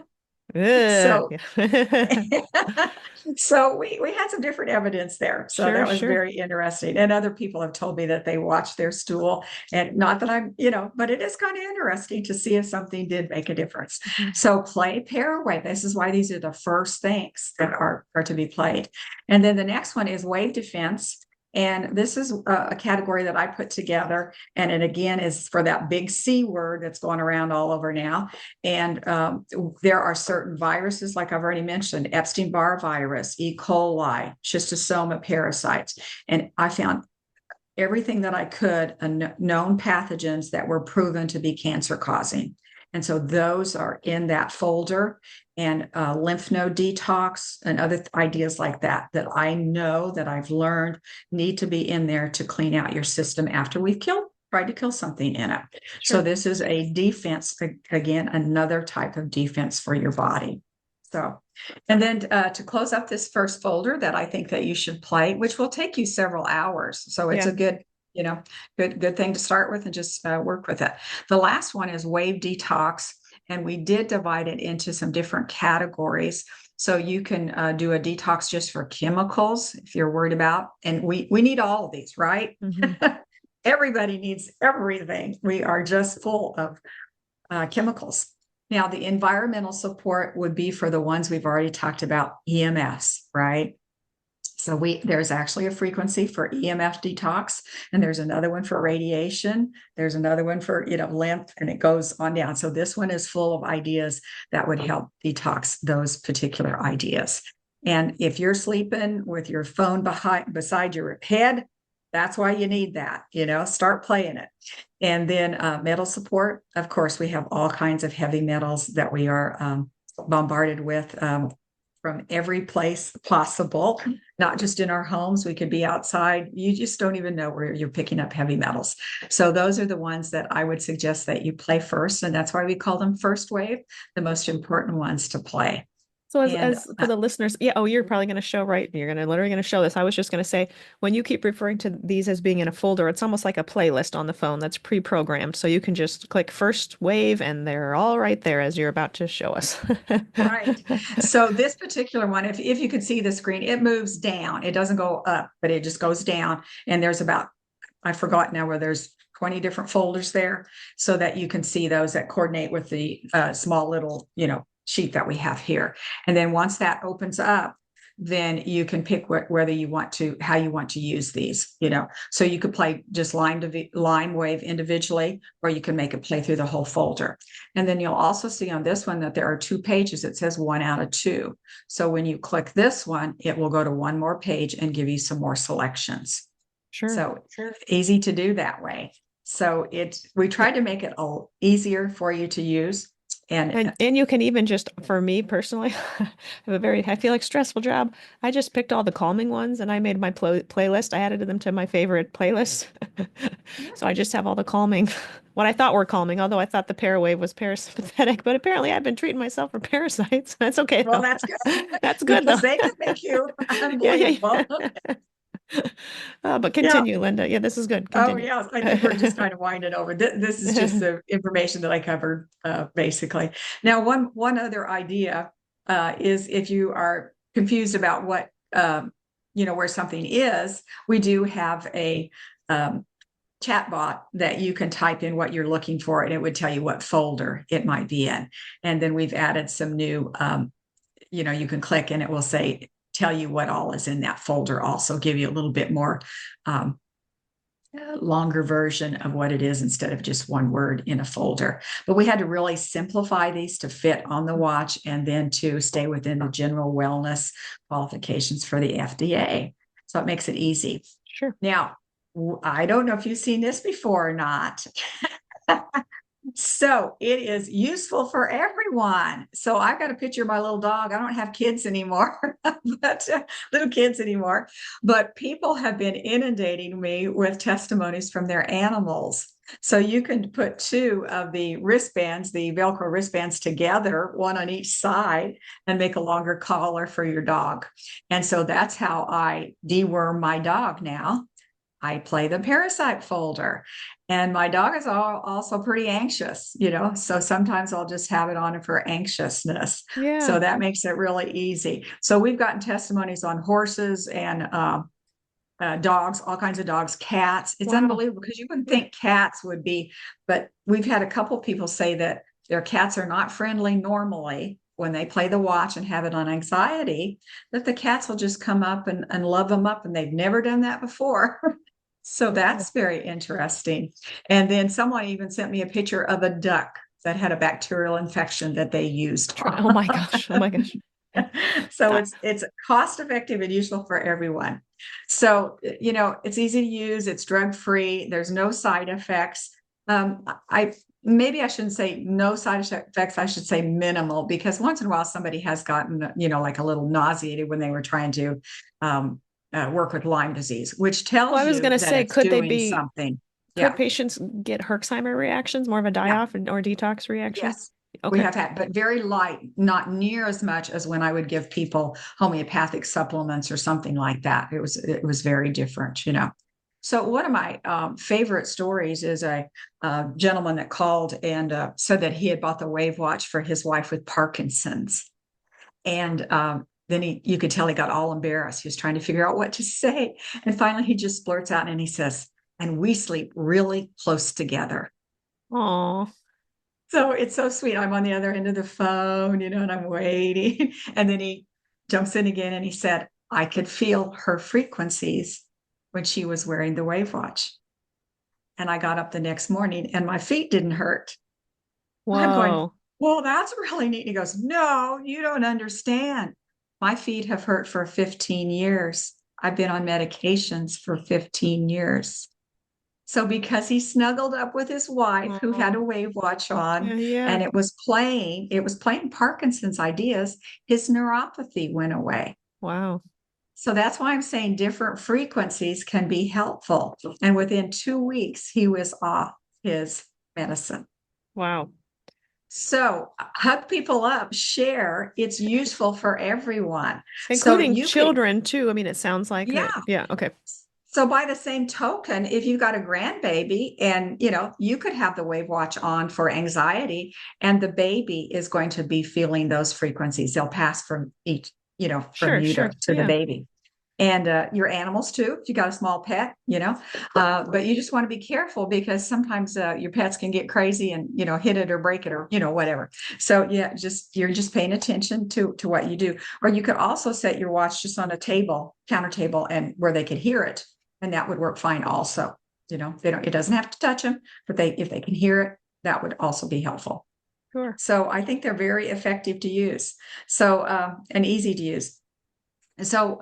Ugh. So Yeah. so we had some different evidence there. So Sure, that was sure. very interesting. And other people have told me that they watched their stool. And not that but it is kind of interesting to see if something did make a difference. Mhm. So play, pair, wave. This is why these are the first things that are to be played. And then the next one is wave defense. And this is a category that I put together. And it again is for that big C word that's going around all over now. And there are certain viruses, like I've already mentioned, Epstein-Barr virus, E. coli, schistosoma parasites. And I found everything that I could, known pathogens that were proven to be cancer causing. And so those are in that folder, and lymph node detox and other ideas like that, that I know that I've learned need to be in there to clean out your system after we've tried to kill something in it. So Sure. this is a defense, again, another type of defense for your body. So, and then to close up this first folder that I think that you should play, which will take you several hours. So it's Yeah. a good thing to start with and just work with it. The last one is wave detox. And we did divide it into some different categories. So you can do a detox just for chemicals if you're worried about, and we need all of these, right? Hmm. Everybody needs everything. We are just full of chemicals. Now, the environmental support would be for the ones we've already talked about, EMFs, right? So there's actually a frequency for EMF detox, and there's another one for radiation. There's another one for, lymph, and it goes on down. So this one is full of ideas that would help detox those particular ideas. And if you're sleeping with your phone beside your head, that's why you need that, start playing it. And then metal support. Of course, we have all kinds of heavy metals that we are bombarded with from every place possible, not just in our homes. We could be outside. You just don't even know where you're picking up heavy metals. So those are the ones that I would suggest that you play first. And that's why we call them first wave, the most important ones to play. So And as for the listeners, yeah, oh, you're probably going to show, right? You're going to literally going to show this. I was just going to say, when you keep referring to these as being in a folder, it's almost like a playlist on the phone that's pre-programmed. So you can just click first wave and they're all right there as you're about to show us. right. So this particular one, if you could see the screen, it moves down. It doesn't go up, but it just goes down. And there's about, I forgot now where there's 20 different folders there so that you can see those that coordinate with the small little, sheet that we have here. And then once that opens up, then you can pick whether you want to, how you want to use these, So you could play just line wave individually, or you can make it play through the whole folder. And then you'll also see on this one that there are 2 pages. It says 1 out of 2. So when you click this one, it will go to one more page and give you some more selections. Sure. So easy to do that way. So we tried to make it easier for you to use. And you can even just, for me personally, I feel like stressful job. I just picked all the calming ones and I made my playlist. I added them to my favorite playlist. So I just have all the calming, what I thought were calming, although I thought the parawave was parasympathetic, but apparently I've been treating myself for parasites. That's okay well, though. that's good That's good because though. they can make you Yeah, yeah, unbelievable. yeah. But Yeah. continue, Linda. Yeah, this is good. Oh, Continue. yes. I think we're just kind of winding over. This is just the information that I covered, basically. Now, one other idea is if you are confused about what, where something is, we do have a chat bot that you can type in what you're looking for, and it would tell you what folder it might be in. And then we've added some new, you can click and it will tell you what all is in that folder, also give you a little bit more longer version of what it is instead of just one word in a folder. But we had to really simplify these to fit on the watch and then to stay within the general wellness qualifications for the FDA. So it makes it easy. Sure. Now, I don't know if you've seen this before or not. So it is useful for everyone. So I've got a picture of my little dog. I don't have kids anymore, but little kids anymore. But people have been inundating me with testimonies from their animals. So you can put 2 of the wristbands, the Velcro wristbands together, one on each side, and make a longer collar for your dog. And so that's how I deworm my dog now. I play the parasite folder. And my dog is also pretty anxious, so sometimes I'll just have it on for anxiousness. Yeah. So that makes it really easy. So we've gotten testimonies on horses and dogs, all kinds of dogs, cats. It's Wow. unbelievable because you wouldn't think cats would be, but we've had a couple people say that their cats are not friendly normally when they play the watch and have it on anxiety, that the cats will just come up and love them up, and they've never done that before. So that's very interesting. And then someone even sent me a picture of a duck that had a bacterial infection that they used. Oh my gosh. Oh my gosh. So Uh, it's cost effective and useful for everyone. So, it's easy to use, it's drug free, there's no side effects. I maybe I shouldn't say no side effects, I should say minimal, because once in a while somebody has gotten, like a little nauseated when they were trying to work with Lyme disease, which well, I tells was you going to that say, it's doing something. could Yeah. patients get Herxheimer reactions, more of a Yeah. die-off or detox reaction? Yes, we Okay. have had, but very light, not near as much as when I would give people homeopathic supplements or something like that. It was very different. So one of my favorite stories is a gentleman that called and said that he had bought the WavWatch for his wife with Parkinson's, and then you could tell he got all embarrassed. He was trying to figure out what to say, and finally he just blurts out and he says, "And we sleep really close together." Oh, So it's so sweet. I'm on the other end of the phone, and I'm waiting. And then he jumps in again and he said, "I could feel her frequencies when she was wearing the Wave Watch." And I got up the next morning and my feet didn't hurt. I'm going, whoa. "Well, that's really neat." He goes, "No, you don't understand. My feet have hurt for 15 years. I've been on medications for 15 years." So because he snuggled up with his wife who had a Oh, wave watch on yeah, yeah. and it was playing Parkinson's ideas, his neuropathy went away. Wow. So that's why I'm saying different frequencies can be helpful. And within 2 weeks, he was off his medicine. Wow. So hug people up, share. It's useful for everyone. So Including you could, children too. I mean, it sounds like yeah. that. Yeah. Okay. So by the same token, if you've got a grandbaby and you could have the WavWatch on for anxiety, and the baby is going to be feeling those frequencies. They'll pass from each, from Sure. you Sure. to the Yeah. baby. And your animals too, if you got a small pet, but you just want to be careful because sometimes your pets can get crazy and hit it or break it or whatever. So yeah, you're just paying attention to what you do. Or you could also set your watch just on a counter table, and where they could hear it, and that would work fine also. They don't. It doesn't have to touch them, but if they can hear it, that would also be helpful. Sure. So I think they're very effective to use. So and easy to use. So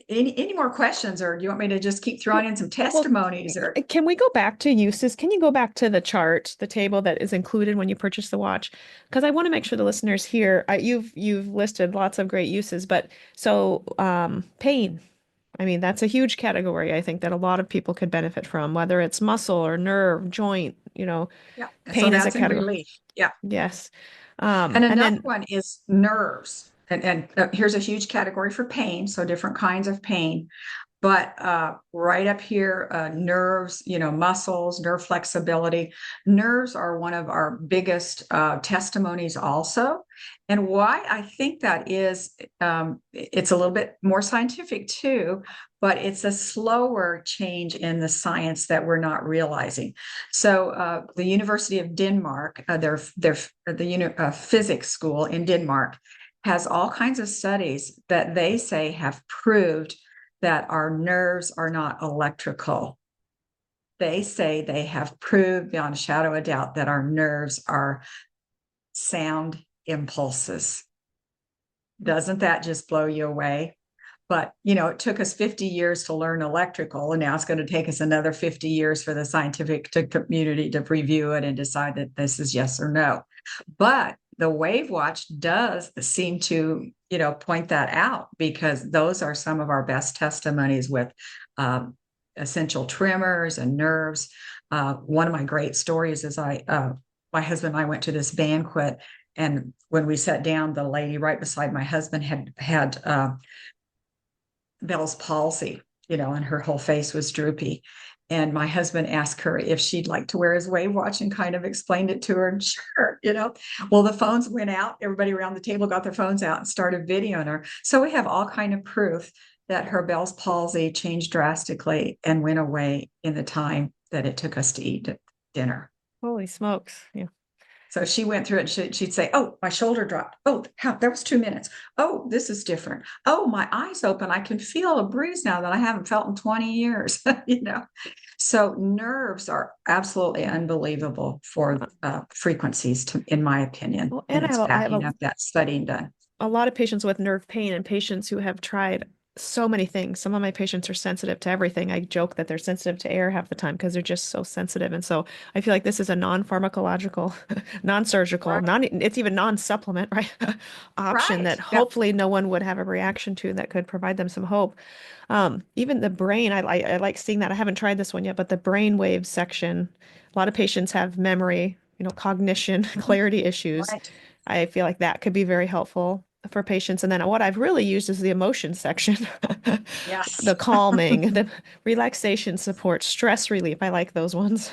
any more questions, or do you want me to just keep throwing in some Well, testimonies? Or can we go back to uses? Can you go back to the chart, the table that is included when you purchase the watch? Because I want to make sure the listeners here, you've listed lots of great uses, but so pain. I mean, that's a huge category, I think, that a lot of people could benefit from, whether it's muscle or nerve, joint, yeah, so pain is a that's in category. relief. Yeah. Yes. And And another then, one is nerves. And here's a huge category for pain. So different kinds of pain. But right up here, nerves, muscles, nerve flexibility. Nerves are one of our biggest testimonies also. And why I think that is, it's a little bit more scientific too, but it's a slower change in the science that we're not realizing. So the University of Denmark, the physics school in Denmark, has all kinds of studies that they say have proved that our nerves are not electrical. They say they have proved beyond a shadow of a doubt that our nerves are sound impulses. Doesn't that just blow you away? But, it took us 50 years to learn electrical, and now it's going to take us another 50 years for the scientific community to review it and decide that this is yes or no. But the WavWatch does seem to, point that out, because those are some of our best testimonies with essential tremors and nerves. One of my great stories is my husband and I went to this banquet, and when we sat down, the lady right beside my husband had Bell's palsy, and her whole face was droopy. And my husband asked her if she'd like to wear his WavWatch, and kind of explained it to her. And sure. Well, the phones went out. Everybody around the table got their phones out and started videoing her. So we have all kind of proof that her Bell's palsy changed drastically and went away in the time that it took us to eat dinner. holy smokes. Yeah. So she went through it, and she'd say, "Oh, my shoulder dropped. Oh, that was 2 minutes. Oh, this is different. Oh, my eyes open. I can feel a breeze now that I haven't felt in 20 years." So nerves are absolutely unbelievable for frequencies, in my opinion, Well, and and it's I have backing up that studying done. a lot of patients with nerve pain and patients who have tried so many things. Some of my patients are sensitive to everything. I joke that they're sensitive to air half the time because they're just so sensitive. And so I feel like this is a non-pharmacological, non-surgical, Right. it's even non-supplement, right? Option Right. that Yep. hopefully no one would have a reaction to that could provide them some hope. Even the brain, I like seeing that. I haven't tried this one yet, but the brain wave section, a lot of patients have memory, cognition, clarity issues. Right. I feel like that could be very helpful for patients. And then what I've really used is the emotion section, Yes. the calming, the relaxation support, stress relief. I like those ones.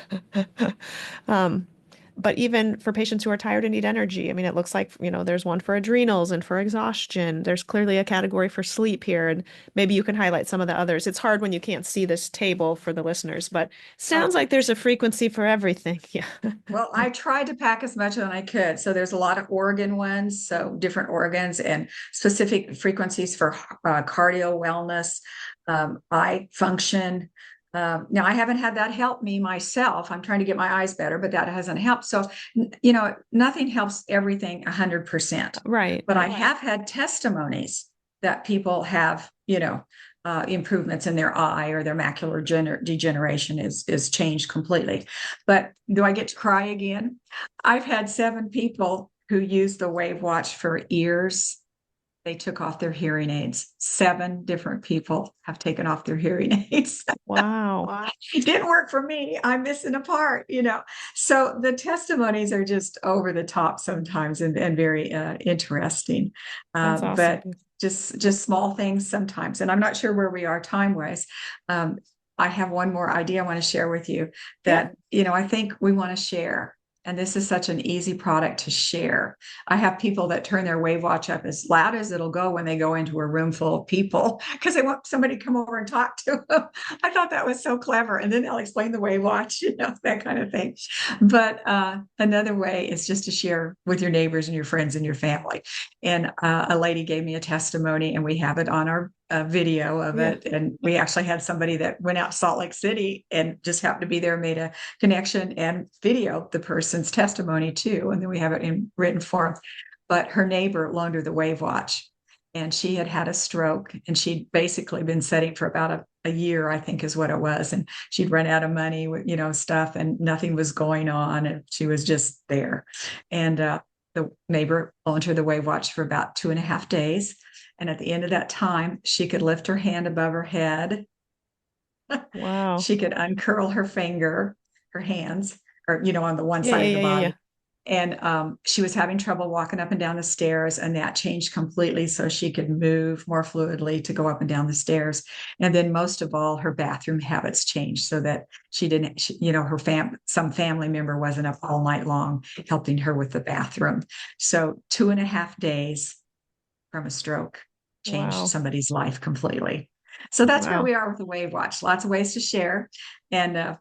Um, but even for patients who are tired and need energy, I mean, it looks like, there's one for adrenals and for exhaustion. There's clearly a category for sleep here, and maybe you can highlight some of the others. It's hard when you can't see this table for the listeners, but sounds Oh, like there's a frequency for everything. Yeah. well, I tried to pack as much as I could. So there's a lot of organ ones, so different organs and specific frequencies for cardio wellness, eye function. Now, I haven't had that help me myself. I'm trying to get my eyes better, but that hasn't helped. So, nothing helps everything 100%. Right, But I right. have had testimonies that people have, improvements in their eye, or their macular degeneration is changed completely. But do I get to cry again? I've had 7 people who use the WavWatch for ears, they took off their hearing aids. 7 different people have taken off their hearing aids. Wow. It didn't work for me. I'm missing a part. So the testimonies are just over the top sometimes and very interesting. That's awesome. But just small things sometimes. And I'm not sure where we are time-wise. Um, I have one more idea I want to share with you Yeah. that, I think we want to share. And this is such an easy product to share. I have people that turn their WavWatch up as loud as it'll go when they go into a room full of people because they want somebody to come over and talk to them. I thought that was so clever. And then they'll explain the WavWatch, that kind of thing. But another way is just to share with your neighbors and your friends and your family. And a lady gave me a testimony, and we have it on our video of Yeah. it. And we actually had somebody that went out to Salt Lake City and just happened to be there, made a connection and video the person's testimony too. And then we have it in written form. But her neighbor loaned her the WavWatch, and she had had a stroke, and she'd basically been setting for about a year, I think is what it was. And she'd run out of money, stuff, and nothing was going on. And she was just there. And the neighbor loaned her the WavWatch for about 2.5 days. And at the end of that time, she could lift her hand above her head. Wow. She could uncurl her hands, or, on the one Yeah, side yeah, of the yeah, yeah, yeah. body. And she was having trouble walking up and down the stairs, and that changed completely so she could move more fluidly to go up and down the stairs. And then most of all, her bathroom habits changed so that she didn't, some family member wasn't up all night long helping her with the bathroom. So 2.5 days from a stroke changed Wow. somebody's life completely. So that's where Wow. we are with the WavWatch. Lots of ways to share. And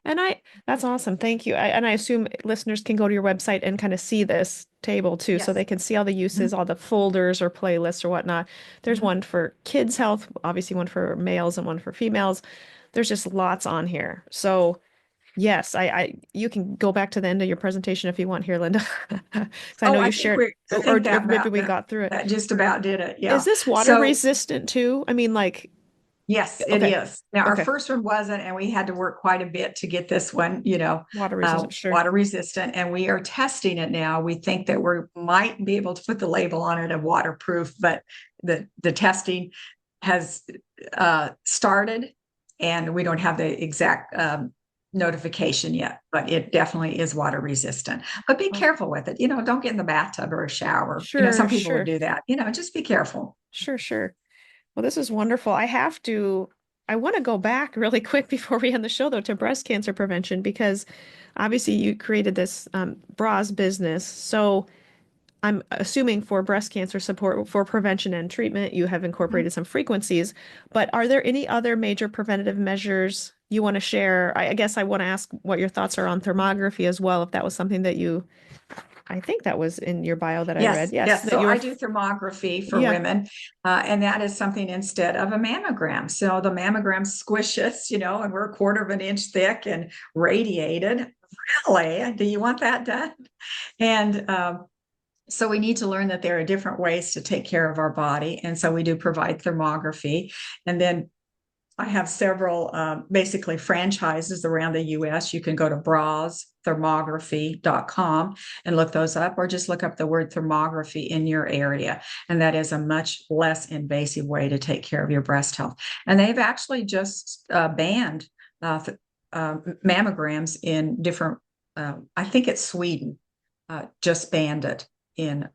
And that's awesome. Thank you. And I assume listeners can go to your website and kind of see this table too, so yes. they can see all the uses, Mhm. all the folders or playlists or whatnot. There's Mhm. one for kids' health, obviously one for males and one for females. There's just lots on here. So yes, you can go back to the end of your presentation if you want here, Linda, because I know Oh, you shared, I or think that maybe about we got through it. that just about did it. Is Yeah. this water So resistant too? I mean, like, yes, it okay, is. Now, our okay, first one wasn't, and we had to work quite a bit to get this one, water resistant, sure. water resistant. And we are testing it now. We think that we might be able to put the label on it of waterproof, but the testing has started, and we don't have the exact notification yet, but it definitely is water resistant. But be Oh, careful with it. Don't get in the bathtub or a shower. sure, Some people would sure, do that. Just be careful. sure, sure. Well, this is wonderful. I want to go back really quick before we end the show, though, to breast cancer prevention, because obviously you created this bras business. So I'm assuming for breast cancer support for prevention and treatment, you have Mhm. incorporated some frequencies. But are there any other major preventative measures you want to share? I guess I want to ask what your thoughts are on thermography as well, if that was something I think that was in your bio that I read. Yes, Yes, yes. that So you were, I do thermography for yeah. women, and that is something instead of a mammogram. So the mammogram squishes, and we're a quarter of an inch thick and radiated. Really? Do you want that done? And so we need to learn that there are different ways to take care of our body. And so we do provide thermography. And then I have several basically franchises around the US. You can go to brasthermography.com and look those up, or just look up the word thermography in your area. And that is a much less invasive way to take care of your breast health. And they've actually just banned mammograms in different, I think it's Sweden, just banned it in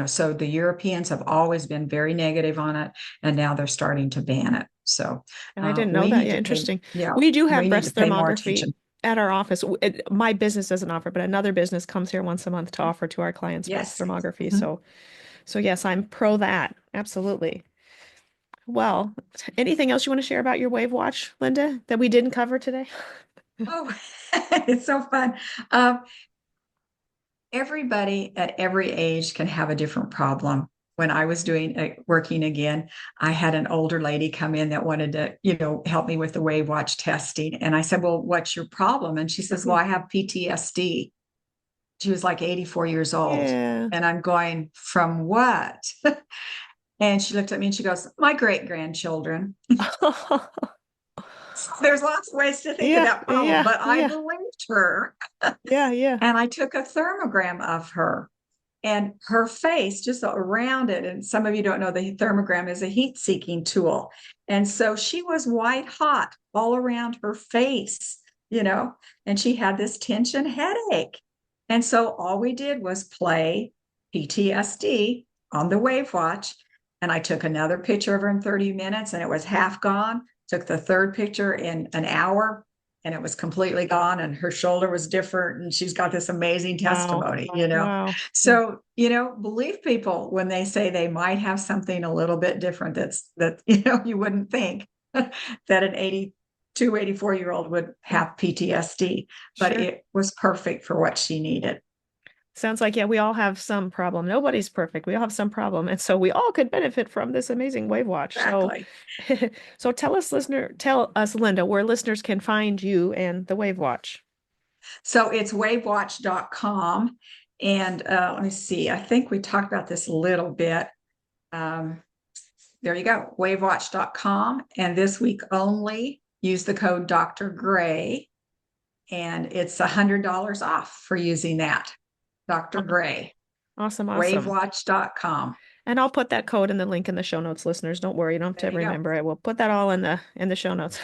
so the Europeans have always been very negative on it, and now they're starting to ban it. So I didn't know we that. need Yeah, to pay, interesting. yeah, We do have we need to breast pay more thermography attention. at our office. My business doesn't offer, but another business comes here once a month to offer to our clients breast Yes. thermography. Mhm. So yes, I'm pro that. Absolutely. Well, anything else you want to share about your Wave Watch, Linda, that we didn't cover today? Oh, it's so fun. Um, Everybody at every age can have a different problem. When I was doing working again, I had an older lady come in that wanted to, help me with the WaveWatch testing. And I said, "Well, what's your problem?" And she says, "Well, I have PTSD." She was like 84 years old. Yeah. And I'm going, "From what?" And she looked at me and she goes, "My great grandchildren." So there's lots of ways to think of Yeah, that problem, yeah, but I yeah, believed her. yeah, yeah. And I took a thermogram of her. and her face just around it. And some of you don't know the thermogram is a heat seeking tool. And so she was white hot all around her face, and she had this tension headache. And so all we did was play PTSD on the WavWatch. And I took another picture of her in 30 minutes and it was half gone. Took the third picture in an hour and it was completely gone. And her shoulder was different. And she's got this amazing Wow. testimony. Wow. So, believe people when they say they might have something a little bit different that, you wouldn't think that an 82, 84-year-old would have PTSD, but Sure. it was perfect for what she needed. Sounds like, yeah, we all have some problem. Nobody's perfect. We all have some problem. And so we all could benefit from this amazing Wave Watch. So, Exactly. so tell us, Linda, where listeners can find you and the Wave Watch. So it's wavewatch.com. And let me see, I think we talked about this a little bit. Um, there you go, wavewatch.com. And this week only, use the code Drgray, and it's $100 off for using that. Dr. Gray, Awesome, awesome. wavewatch.com. And I'll put that code in the link in the show notes, listeners. Don't worry, you don't have There to you go. remember it. We'll put that all in the show notes.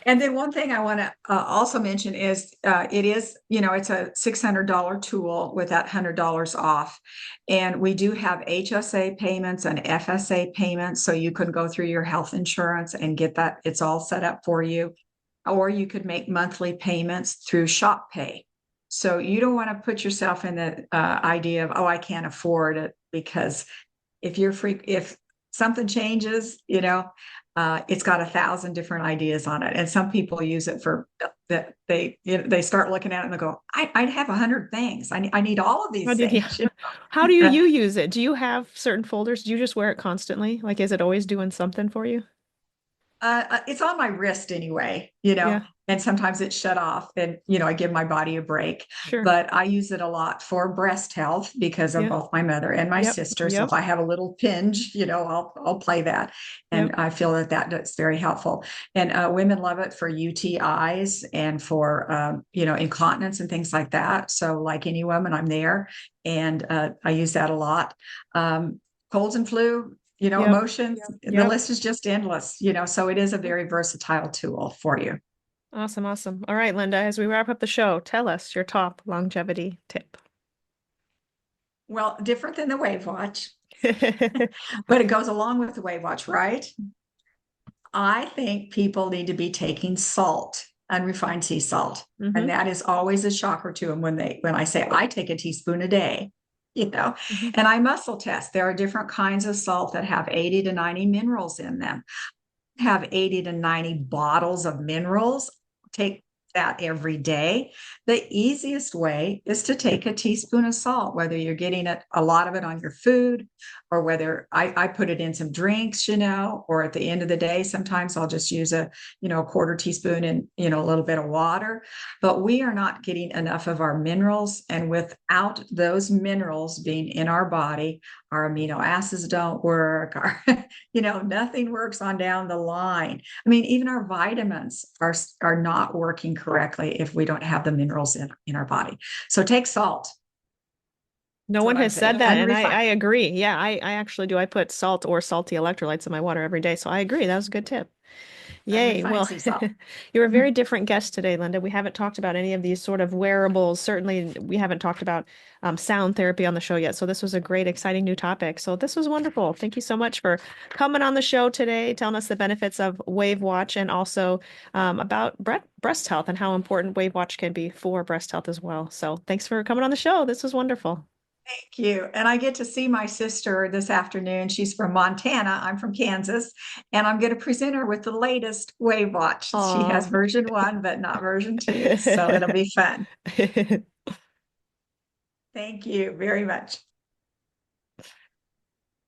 And then one thing I want to also mention is it is, it's a $600 tool with that $100 off. And we do have HSA payments and FSA payments. So you can go through your health insurance and get that. It's all set up for you. Or you could make monthly payments through Shop Pay. So you don't want to put yourself in the idea of, oh, I can't afford it, because if something changes, it's got 1,000 different ideas on it. And some people use it for that. They start looking at it and they go, I'd have 100 things. I need all of How these did you, things. how do you use it? Do you have certain folders? Do you just wear it constantly? Like, is it always doing something for you? It's on my wrist anyway, Yeah, and sometimes it's shut off and, I give my body a break, sure. but I use it a lot for breast health because of Yeah. both my mother and my Yep. sister. So if Yep. I have a little pinch, I'll play that. And Yep. I feel that's very helpful. And women love it for UTIs and for, incontinence and things like that. So like any woman, I'm there, and I use that a lot. Colds and flu, Yep. emotions, the Yep. list is just endless, so it is a very versatile tool for you. Awesome. Awesome. All right, Linda, as we wrap up the show, tell us your top longevity tip. Well, different than the WaveWatch, but it goes along with the WaveWatch, right? I think people need to be taking salt, unrefined sea salt. And Hmm. that is always a shocker to them when I say I take a teaspoon a day, Hmm. and I muscle test. There are different kinds of salt that have 80 to 90 minerals in them. Have 80 to 90 bottles of minerals. Take that every day. The easiest way is to take a teaspoon of salt, whether you're getting a lot of it on your food, or whether I put it in some drinks, or at the end of the day, sometimes I'll just use a quarter teaspoon in, a little bit of water. But we are not getting enough of our minerals. And without those minerals being in our body, our amino acids don't work. Nothing works on down the line. I mean, even our vitamins are not working correctly if we don't have the minerals in our body. So take salt. No That's one what I'm has said saying. that, and I Unrefined, agree. Yeah, I actually do. I put salt or salty electrolytes in my water every day, so I agree. That was a good tip. Yay. unrefined Well, sea salt. you're a very different guest today, Linda. We haven't talked about any of these sort of wearables. Certainly, we haven't talked about sound therapy on the show yet. So this was a great, exciting new topic. So this was wonderful. Thank you so much for coming on the show today, telling us the benefits of Wave Watch and also about breast health and how important Wave Watch can be for breast health as well. So thanks for coming on the show. This was wonderful. Thank you. And I get to see my sister this afternoon. She's from Montana. I'm from Kansas. And I'm going to present her with the latest Wave Watch. She has Aw. version 1, but not version 2. So it'll be fun. Thank you very much.